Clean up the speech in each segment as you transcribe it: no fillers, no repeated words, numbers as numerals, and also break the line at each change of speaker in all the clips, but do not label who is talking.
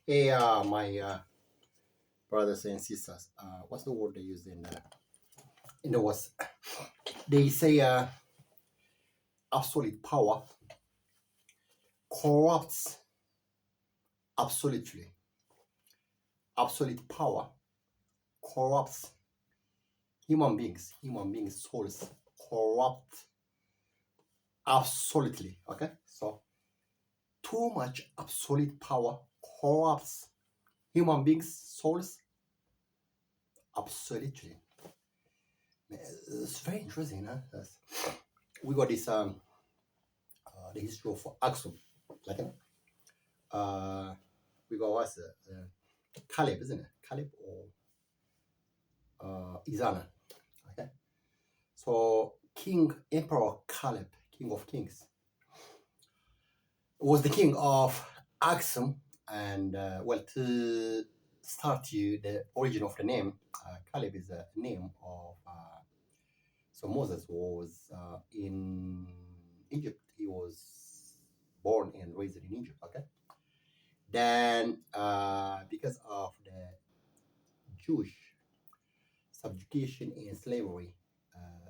Hey, my brothers and sisters, what's the word they use in the West? They say absolute power corrupts absolutely. Absolute power corrupts human beings. Human beings' souls corrupt absolutely. Okay, so too much absolute power corrupts human beings' souls absolutely. It's very interesting, huh? We got this the history of Aksum, like uh, we got what's Caleb, isn't it? Caleb or Izana. Okay. So King Emperor Caleb, King of Kings, was the king of Aksum, and well, to start you the origin of the name, Caleb is a name of. So Moses was in Egypt. He was born and raised in Egypt. Okay. Then, because of the Jewish subjugation and slavery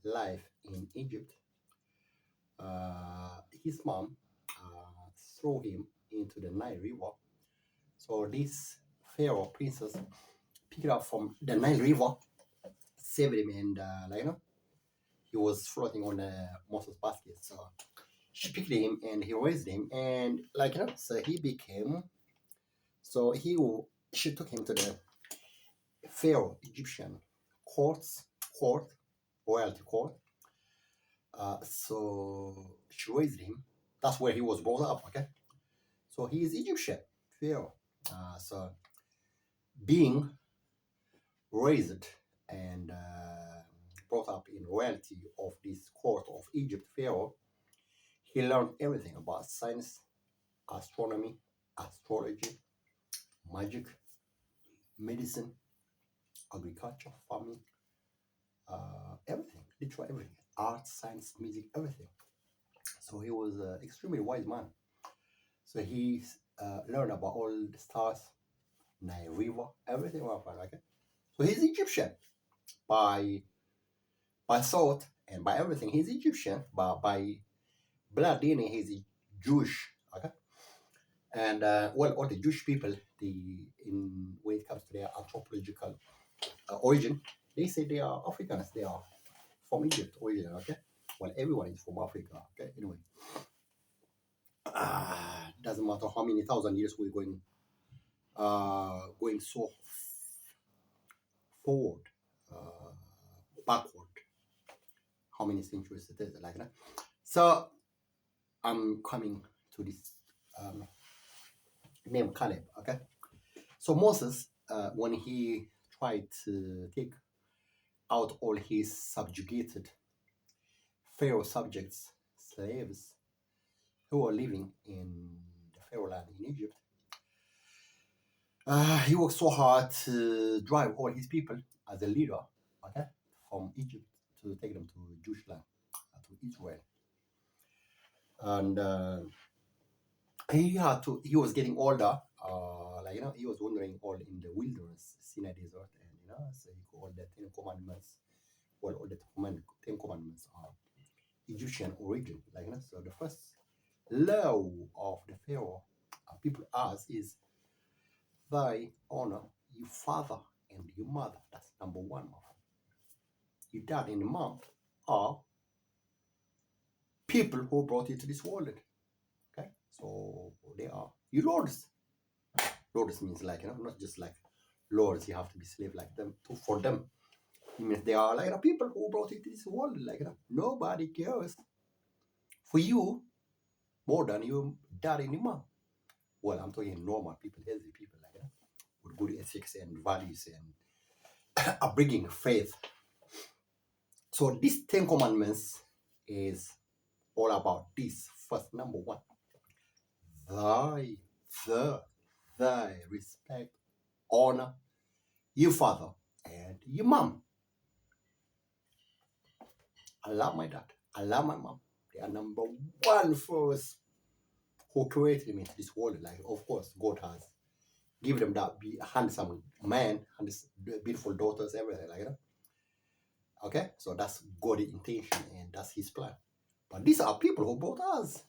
life in Egypt, his mom threw him into the Nile River. So this Pharaoh princess picked up from the Nile River, saved him, and he was floating on a Moses basket. So she picked him and he raised him, and so he became. So she took him to the Pharaoh Egyptian court, royalty court. So she raised him. That's where he was brought up. Okay, so he is Egyptian Pharaoh. So being raised and brought up in royalty of this court of Egypt Pharaoh, he learned everything about science, astronomy, astrology, magic, medicine, agriculture, farming, everything, literally everything, art, science, music, everything. So he was an extremely wise man. So he learned about all the stars, Nile River, everything about that. Okay, so he's Egyptian by thought and by everything. He's Egyptian, but by blood DNA, he's Jewish. Okay, and well, all the Jewish people, when it comes to their anthropological origin, they say they are Africans. They are from Egypt origin. Okay, well, everyone is from Africa. Okay, anyway, doesn't matter how many thousand years we're going so forward, uh, backward, how many centuries it is, like that. So I'm coming to this name Caleb, okay? So Moses, when he tried to take out all his subjugated Pharaoh subjects, slaves who were living in the Pharaoh land in Egypt, he worked so hard to drive all his people as a leader, okay, from Egypt to take them to Jewish land, to Israel. And he was getting older, he was wandering all in the wilderness, Sinai desert, and so he got all the Ten Commandments. Well, all the Ten Commandments are Egyptian origin, so the first law of the Pharaoh people ask is thy honor your father and your mother. That's number one. Your dad and your mom are people who brought you to this world. Okay, so they are your lords. Lords means not just like lords. You have to be slave like them. For them, it means they are people who brought you to this world. Nobody cares for you more than your dad and your mom. Well, I'm talking normal people, healthy people, with good ethics and values and upbringing, faith. So these 10 commandments is all about this. First, number one, thy, thy respect, honor your father and your mom. I love my dad. I love my mom. They are number one for us who created me to this world. Of course, God has give them that handsome man and beautiful daughters, everything, Okay, so that's God's intention and that's His plan. But these are people who brought us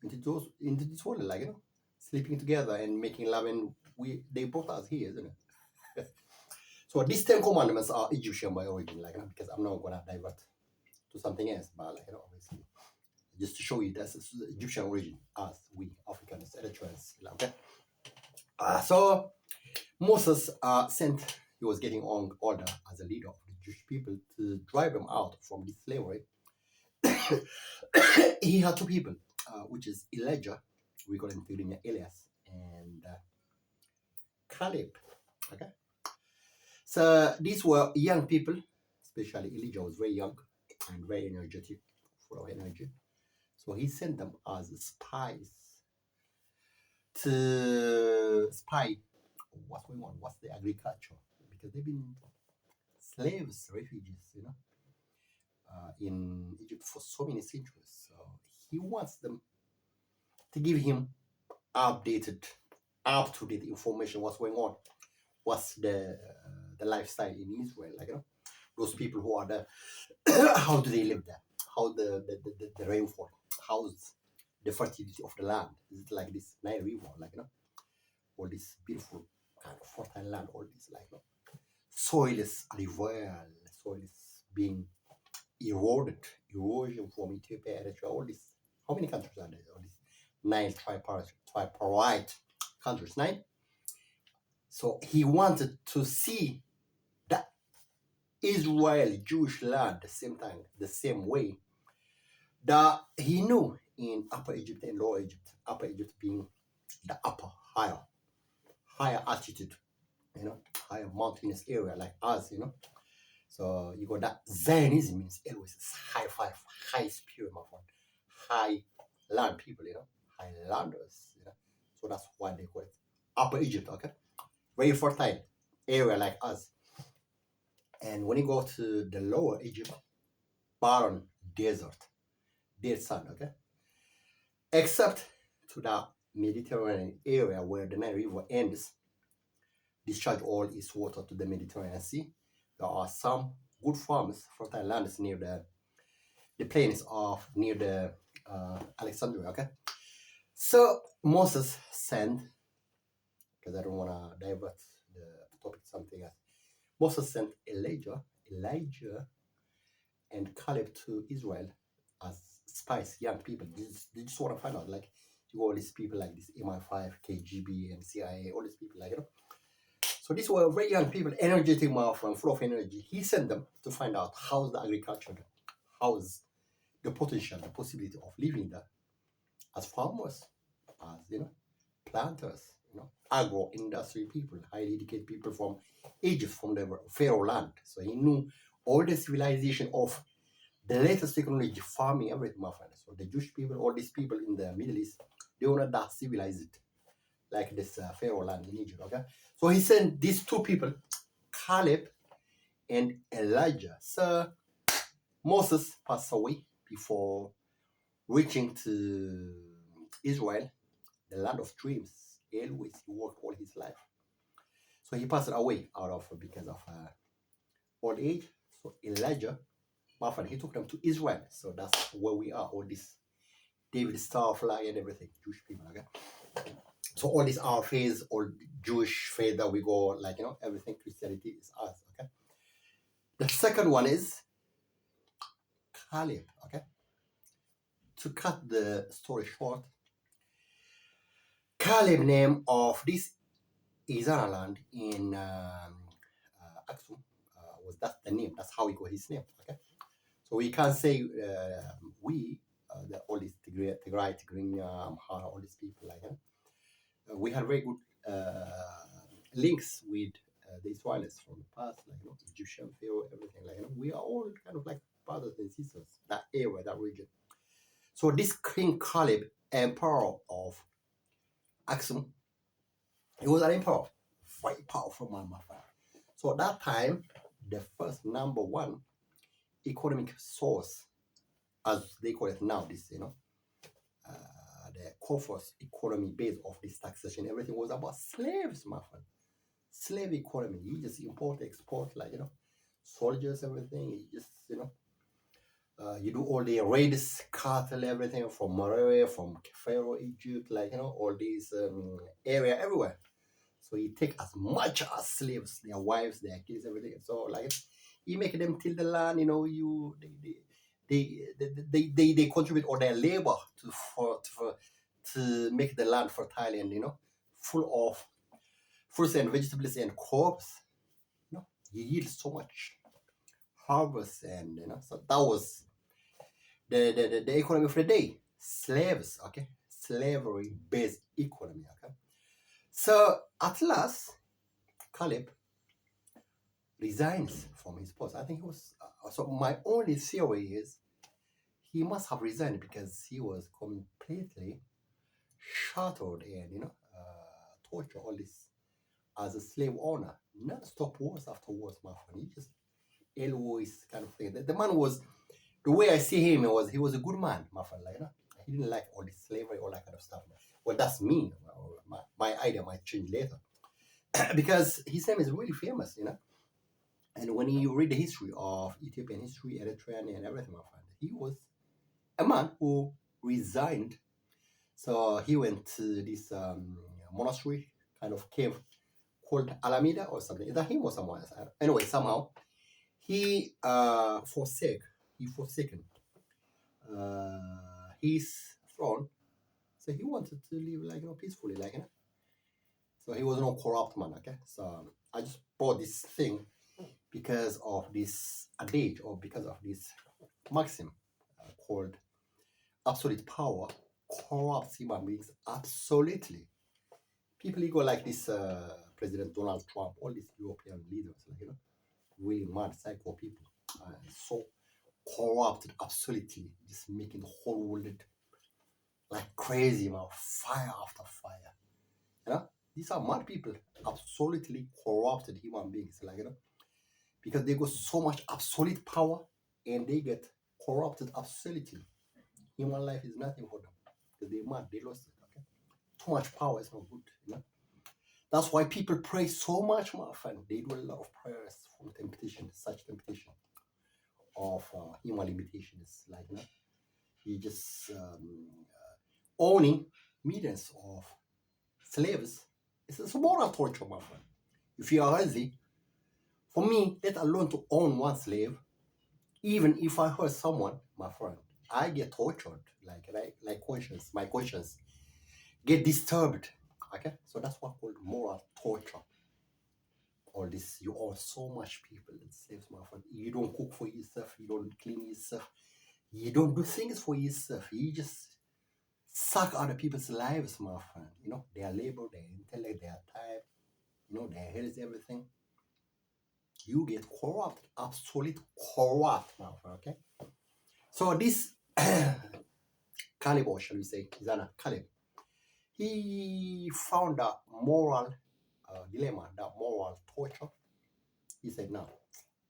into this world, sleeping together and making love, and they brought us here, isn't it? So these 10 commandments are Egyptian by origin, because I'm not gonna divert to something else, but obviously, just to show you that's Egyptian origin, as we Africans, Eritreans, okay. So Moses sent. He was getting older as a leader of the Jewish people to drive them out from this slavery. He had two people, which is Elijah, we call him Tigrinya Elias, and Caleb. Okay, so these were young people, especially Elijah was very young and very energetic, full of energy. So he sent them as spies to spy what's going on, what's the agriculture, because they've been slaves, refugees, in Egypt for so many centuries. So he wants them to give him updated, up-to-date information, what's going on, what's the lifestyle in Israel, those people who are there, how do they live there, how the rainfall, how's the fertility of the land, is it like this Nile River, all this beautiful kind of fertile land, all this, soil is rival, soil is being erosion from Ethiopia, Eritrea, all this. How many countries are there? All these 9 tripartite countries, 9. So he wanted to see that Israel, Jewish land, the same time, the same way that he knew in Upper Egypt and Lower Egypt. Upper Egypt being the upper, higher altitude, higher mountainous area like us, So you got that Zionism means always high spirit, my friend, high land people, highlanders, So that's why they call it Upper Egypt, okay? Very fertile area like us. And when you go to the Lower Egypt, barren desert, dead sand, okay? Except to the Mediterranean area where the Nile River ends, discharge all its water to the Mediterranean Sea. There are some good farms, fertile lands near the plains of near the Alexandria, okay? So Moses sent, because I don't want to divert the topic to something else. Moses sent Elijah, and Caleb to Israel as spies, young people. They just want to find out, all these people like this MI5, KGB, and CIA, all these people, So these were very young people, energetic, and full of energy. He sent them to find out how's the agriculture, how's the potential, the possibility of living there as farmers, as planters, agro-industry people, highly educated people from Egypt, from the Pharaoh land. So he knew all the civilization of the latest technology, farming, everything, my friend. So the Jewish people, all these people in the Middle East, they were not that civilized like this Pharaoh land in Egypt, okay? So he sent these two people, Caleb and Elijah. So Moses passed away before reaching to Israel, the land of dreams. He worked all his life. So he passed away because of old age. So Elijah, my friend, he took them to Israel. So that's where we are, all this David Star flag and everything, Jewish people, okay? So all these our faith, all Jewish faith that we go, everything Christianity is us, okay? The second one is Caleb, okay? To cut the story short, Caleb name of this Izana land in Aksum was that the name. That's how he got his name, okay? So we can't say all these Tigray, Tigrinya, Amhara, all these people, we had very good links with the Israelis from the past, Egyptian Pharaoh, everything, we are all kind of like brothers and sisters, that area, that region. So this King Caleb, emperor of Aksum, he was an emperor, very powerful man, my friend. So at that time, the first number one economic source, as they call it now, this, the Kofos economy based off this taxation. Everything was about slaves, my friend. Slave economy. You just import, export, like soldiers, everything. You just you do all the raids, cattle, everything from Malaria, from Pharaoh, Egypt, like all these area everywhere. So you take as much as slaves, their wives, their kids, everything. So like you make them till the land, they contribute all their labor to make the land fertile and full of fruits and vegetables and crops. You yield so much harvest, and so that was the economy of the day. Slaves, okay, slavery based economy, okay. So at last, Caleb resigns from his post. I think he was. So my only theory is he must have resigned because he was completely shattered and tortured all this as a slave owner. Non-stop wars after wars, my friend. He just always kind of thing. The man was, the way I see him, he was a good man, my friend. Like he didn't like all this slavery, all that kind of stuff. Well, that's me. My idea might change later because his name is really famous, And when you read the history of Ethiopian history, Eritrean, and everything, my friend, he was a man who resigned. So he went to this monastery, kind of cave called Alameda or something. Is that him or someone else? Anyway, somehow he forsaken his throne. So he wanted to live like peacefully, like So he was no corrupt man. Okay, so I just brought this thing because of this adage or because of this maxim called absolute power corrupts human beings absolutely. People go like this President Donald Trump, all these European leaders, like, really mad psycho people, so corrupted absolutely, just making the whole world like crazy, man, fire after fire. These are mad people, absolutely corrupted human beings, like because they got so much absolute power and they get corrupted absolutely. Human life is nothing for them because they're mad, they lost it. Okay, too much power is not good. That's why people pray so much, my friend. They do a lot of prayers from temptation, such temptation of human limitations, like you just owning millions of slaves. It's a moral torture, my friend. If you are healthy, for me, let alone to own one slave, even if I hurt someone, my friend, I get tortured, like conscience, my conscience get disturbed. Okay, so that's what called moral torture. All this, you own so much people and slaves, my friend. You don't cook for yourself, you don't clean yourself, you don't do things for yourself. You just suck other people's lives, my friend. Their labor, their intellect, their time, their health, everything. You get corrupt, absolute corrupt, my friend. Okay. So this Caleb, or shall we say, Zana Caleb, he found that moral dilemma, that moral torture. He said, "No,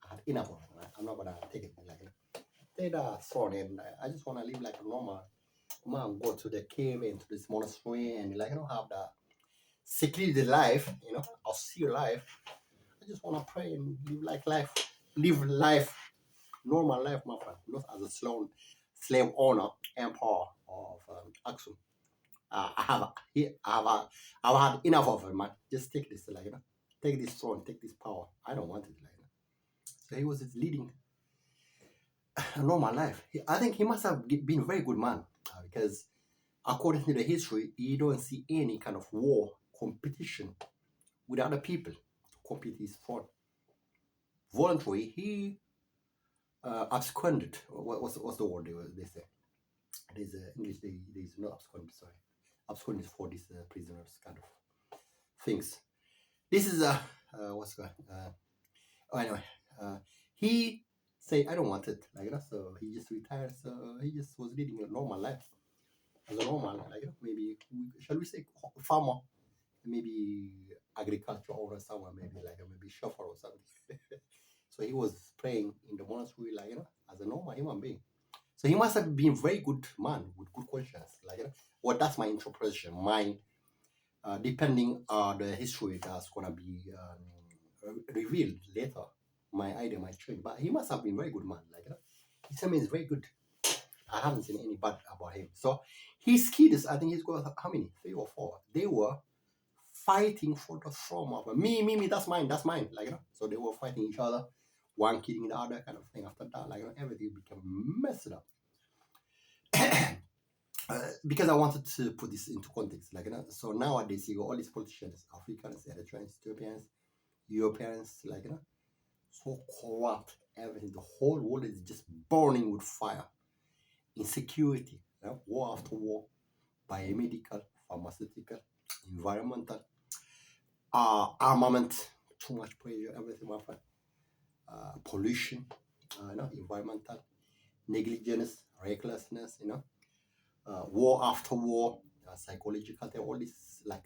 I had enough of it. I'm not gonna take it like take that sword and I just want to live like a normal man, go to the cave and to this monastery and have that secluded life, austere life. I just want to pray and live life, normal life, my friend, not as a slave owner, emperor of Aksum. I've had enough of it, man. Just take this, take this throne, take this power. I don't want it, So he was just leading a normal life. I think he must have been a very good man because according to the history, you don't see any kind of war competition with other people to compete his throne. Voluntarily, he absconded. What's the word they say? There's English. There's no abscond. Sorry, abscond is for these prisoners kind of things. This is what's going. Anyway, he say I don't want it so he just retired. So he just was leading a normal life as a normal maybe shall we say farmer, maybe agriculture or someone, maybe maybe chauffeur or something. So he was praying in the monastery as a normal human being. So he must have been very good man with good conscience. Like, well, that's my interpretation. My depending on the history that's gonna be revealed later, my idea might change. But he must have been very good man. Like, his name is very good. I haven't seen any bad about him. So his kids, I think he's got how many? 3 or 4. They were fighting for the throne of me, that's mine, that's mine. Like, so they were fighting each other, one killing the other, kind of thing. After that, like, everything became messed up. Because I wanted to put this into context, like, so nowadays you got all these politicians, Africans, Eritreans, Ethiopians, Europeans, like, so corrupt, everything. The whole world is just burning with fire, insecurity, war after war, biomedical, pharmaceutical, environmental, armament, too much pressure, everything, my friend. Pollution, environmental, negligence, recklessness, war after war, psychological, all this, like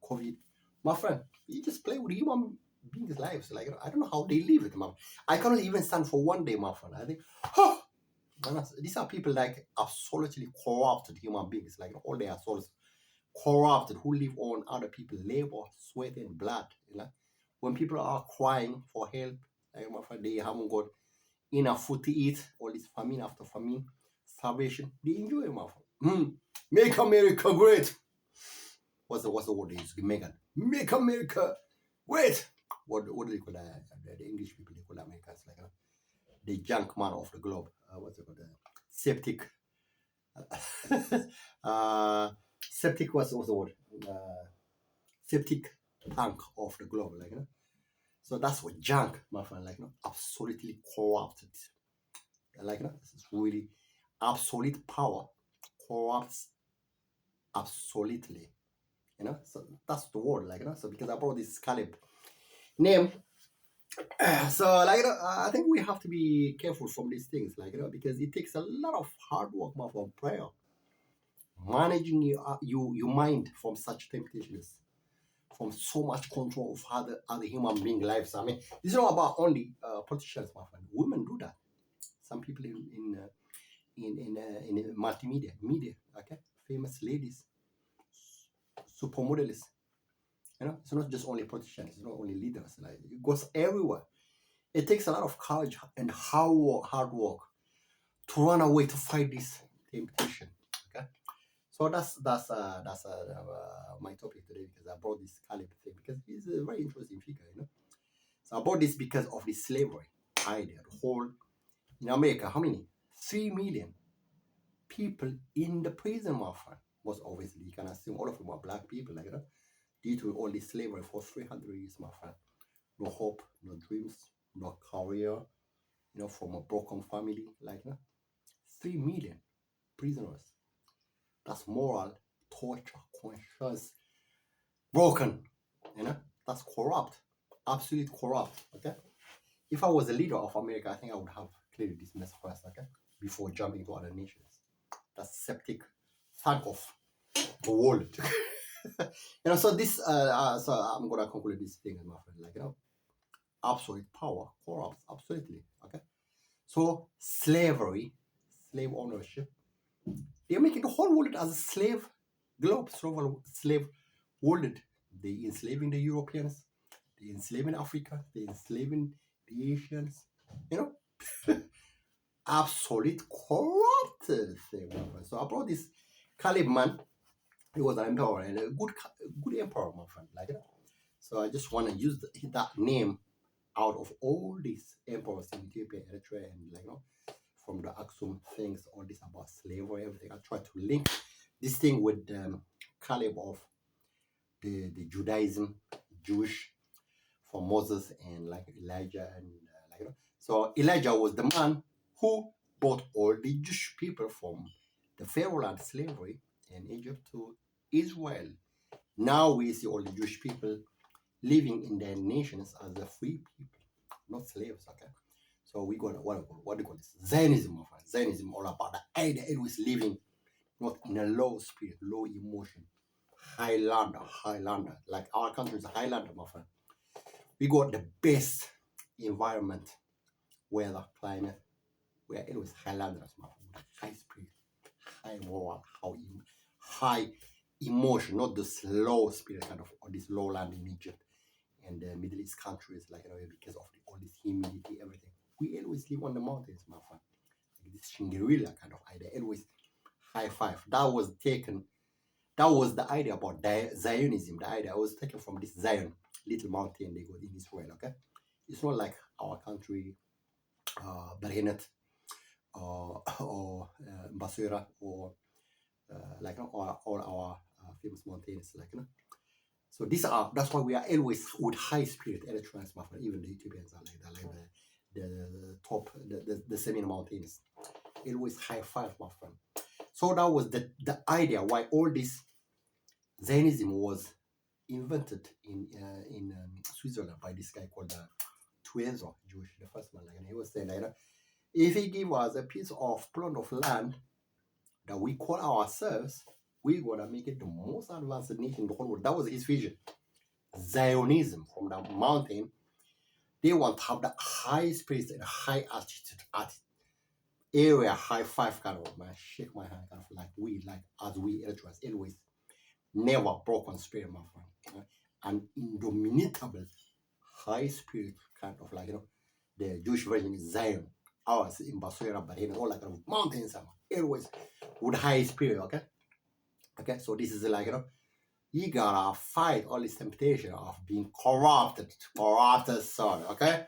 COVID. My friend, you just play with human beings' lives. Like, I don't know how they live it, man. I cannot even stand for one day, my friend. I think, these are people like absolutely corrupted human beings, like all their souls corrupted, who live on other people's labor, sweat, and blood. When people are crying for help, like, my friend, they haven't got enough food to eat, all this famine after famine, starvation, they enjoy it, my friend. Make America great. What's the word they use? Megan. Make America great. What do they call that? The English people, they call Americans like the junk man of the globe. What's it called? Septic. Septic was the word. Septic tank of the globe, like, so that's what junk, my friend, like, absolutely corrupted. Like, this is really absolute power corrupts absolutely. So that's the word, like, so because I brought this Caleb name, so, like, I think we have to be careful from these things, like, because it takes a lot of hard work, my friend, prayer, managing your mind from such temptations, from so much control of other human being lives. I mean, it's not about only politicians, my friend. Women do that. Some people in multimedia, media, okay, famous ladies, supermodels. It's not just only politicians. It's not only leaders. Like, it goes everywhere. It takes a lot of courage and hard work to run away to fight this temptation. Okay, so that's my topic today, because I brought this Caleb thing because he's a very interesting figure. So I brought this because of the slavery idea. The whole in America, how many? 3 million people in the prison, my friend. Most obviously, you can assume all of them are black people, like that, due to all this slavery for 300 years, my friend. No hope, no dreams, no career, from a broken family, like that. 3 million prisoners. That's moral torture, conscience broken. That's corrupt, absolute corrupt. Okay. If I was a leader of America, I think I would have cleared this mess first, okay, before jumping to other nations. That's septic tank of the world. So this, so I'm gonna conclude this thing, my friend. Like, absolute power corrupts absolutely. Okay. So slavery, slave ownership, they're making the whole world as a slave globe, slave world. They enslaving the Europeans, they enslaving Africa, they enslaving the Asians. Absolute corrupted thing, my friend. So I brought this Caleb man. He was an emperor and a good emperor, my friend. Like, so I just want to use that name out of all these emperors in Ethiopia, Eritrea, and, like, from the Aksum things, all this about slavery, everything. I try to link this thing with Caleb of the Judaism, Jewish, for Moses and, like, Elijah and like, so Elijah was the man who brought all the Jewish people from the Pharaoh land slavery in Egypt to Israel. Now we see all the Jewish people living in their nations as the free people, not slaves. Okay, so we got what do you call this? Zionism, my friend. Zionism, all about the idea it was living not in a low spirit, low emotion, Highlander. Like, our country is a Highlander, my friend. We got the best environment, weather, climate, where it was Highlanders, man. high spirit, high moral, high emotion, not the slow spirit kind of, or this lowland in Egypt and the Middle East countries, like because of all this humidity, everything. We always live on the mountains, my friend. Like this Shangri-La kind of idea, always high five. That was the idea about Zionism. The idea was taken from this Zion, little mountain they got in Israel. Okay, it's not like our country, Barinet, or Basura, or like all our famous mountains, like So that's why we are always with high spirit Eritreans, my friend. Even the Ethiopians are like that, like the top, the Semien mountains, always high five, my friend. So that was the idea why all this Zionism was invented in Switzerland by this guy called Tuezo, Jewish, the first man. Like, and he was saying like, if he give us a piece of plot of land that we call ourselves, we're gonna make it the most advanced nation in the whole world. That was his vision. Zionism from the mountain. They want to have the high spirit and high altitude area, high five kind of, man, shake my hand kind of, like as we Eritreans always never broken spirit, my friend. An indomitable high spirit kind of, like the Jewish version is Zion. Ours in Basura, but all like kind of mountains, always with high spirit. Okay, so this is like you gotta fight all this temptation of being corrupted son. Okay,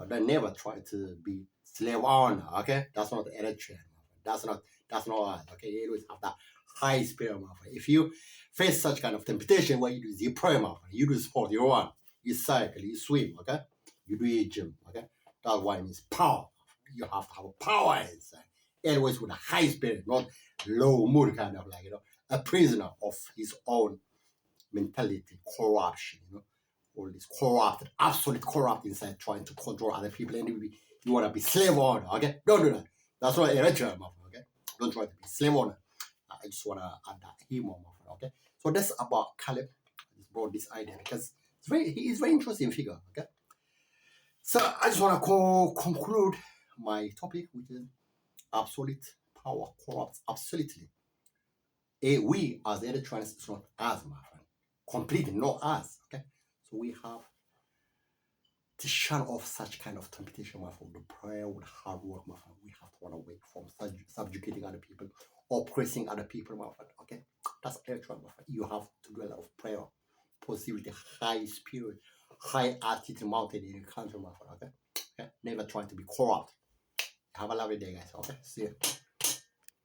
they never try to be slave owner. Okay, that's not the Eritrean. That's not us. Okay, you always have that high spirit, my friend. If you face such kind of temptation, what you do is you pray, my friend. You do sport, you run, you cycle, you swim. Okay, you do your gym. Okay, that's why it means power. You have to have a power inside. Always with a high spirit, not low mood kind of, like a prisoner of his own mentality, corruption, all this corrupt, absolute corrupt inside, trying to control other people, and you want to be slave owner. Okay, don't do that. That's not Eritrea, my friend. Okay, don't try to be slave owner. I just want to add that here, my friend. Okay, so that's about Caleb. I just brought this idea because he is very interesting figure. Okay, so I just want to conclude my topic, which is absolute power corrupts absolutely. We as Eritreans, it's not us, my friend. Completely not us. Okay, so we have to shun off such kind of temptation, my friend. The prayer with hard work, my friend. We have to run away from subjugating other people, oppressing other people, my friend. Okay, that's Eritrea, my friend. You have to do a lot of prayer, positivity, high spirit, high attitude mountain in your country, my friend. Okay, never trying to be corrupt. Have a lovely day, guys. Okay, see you.